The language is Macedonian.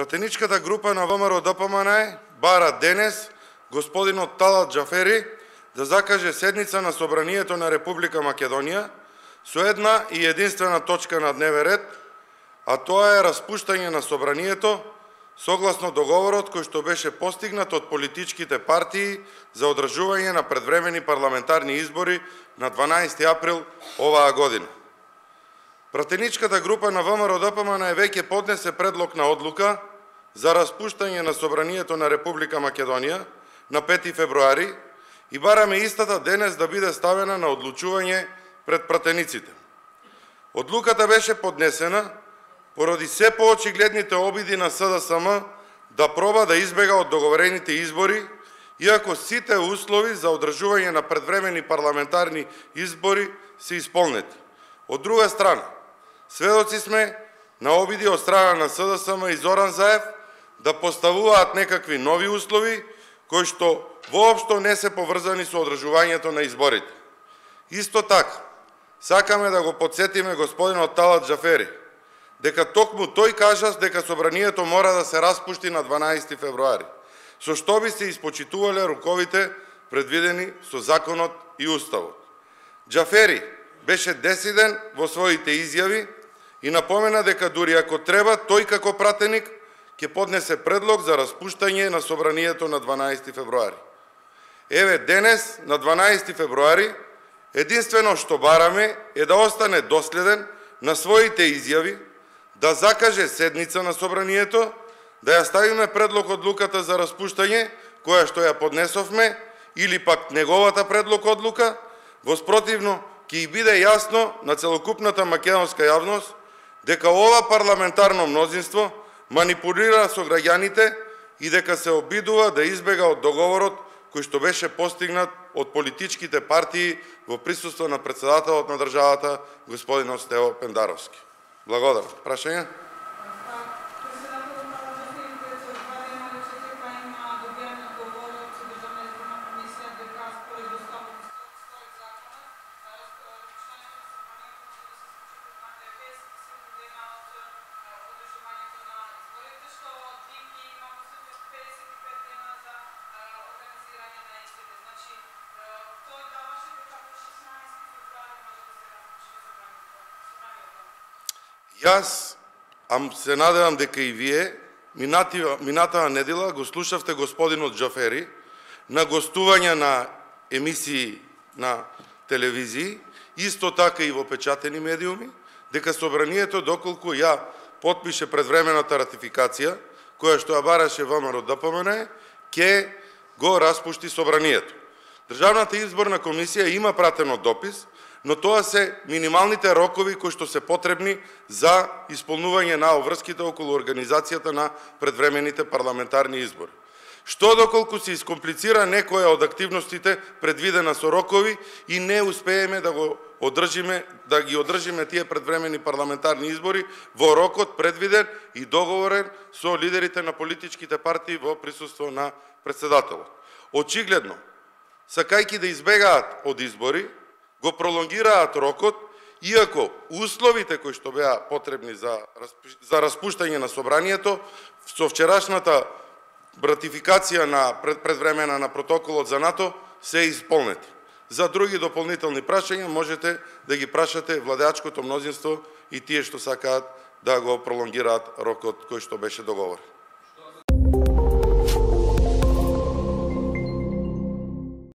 Пратеничката група на ВМРО-ДПМНЕ бара денес господинот Талат Џафери да закаже седница на Собранието на Република Македонија со една и единствена точка на дневен ред, а тоа е распуштање на Собранието согласно договорот кој што беше постигнат од политичките партии за одржување на предвремени парламентарни избори на 12 април оваа година. Пратеничката група на ВМРО-ДПМНЕ веќе поднесе предлог на одлука за распуштање на Собранието на Република Македонија на 5 февруари и бараме истата денес да биде ставена на одлучување пред пратениците. Одлуката беше поднесена поради се поочигледните обиди на СДСМ да проба да избега од договорените избори, иако сите услови за одржување на предвремени парламентарни избори се исполнети. Од друга страна, сведоци сме на обиди од страна на СДСМ и Зоран Заев да поставуваат некакви нови услови кои што воопшто не се поврзани со одржувањето на изборите. Исто така, сакаме да го подсетиме господинот Талат Џафери дека токму тој кажа дека Собранието мора да се распушти на 12 февруари, со што би се испочитувале руковите предвидени со законот и уставот. Џафери беше десиден во своите изјави и напомена дека дури ако треба, тој како пратеник ќе поднесе предлог за распуштање на Собранието на 12 февруари. Еве денес, на 12 февруари, единствено што бараме е да остане доследен на своите изјави, да закаже седница на Собранието, да ја ставиме предлог одлуката за распуштање, која што ја поднесовме, или пак неговата предлог одлука, воспротивно ќе и биде јасно на целокупната македонска јавност дека ова парламентарно мнозинство манипулира со граѓаните и дека се обидува да избега од договорот кој што беше постигнат од политичките партии во присуство на председателот на државата, господинот Стево Пендаровски. Благодарам. Прашање? Јас се надевам дека и вие минатава недела го слушавте господинот Џафери на гостување на емисии на телевизии, исто така и во печатени медиуми, дека Собранието, доколку ја потпише предвремената ратификација, која што ја бараше ВМРО-ДПМНЕ, ќе го распушти Собранието. Државната изборна комисија има пратено допис, но тоа се минималните рокови кои што се потребни за исполнување на обврските околу организацијата на предвремените парламентарни избори. Што доколку се искомплицира некоја од активностите предвидена со рокови и не успееме да ги одржиме тие предвремени парламентарни избори во рокот предвиден и договорен со лидерите на политичките партии во присуство на председателот. Очигледно, сакајќи да избегаат од избори, го пролонгираат рокот, иако условите кои што беа потребни за распуштање на Собранието со вчерашната ратификација на предвремена на протоколот за НАТО се исполнети. За други дополнителни прашања можете да ги прашате владеачкото мнозинство и тие што сакаат да го пролонгираат рокот кој што беше договорен.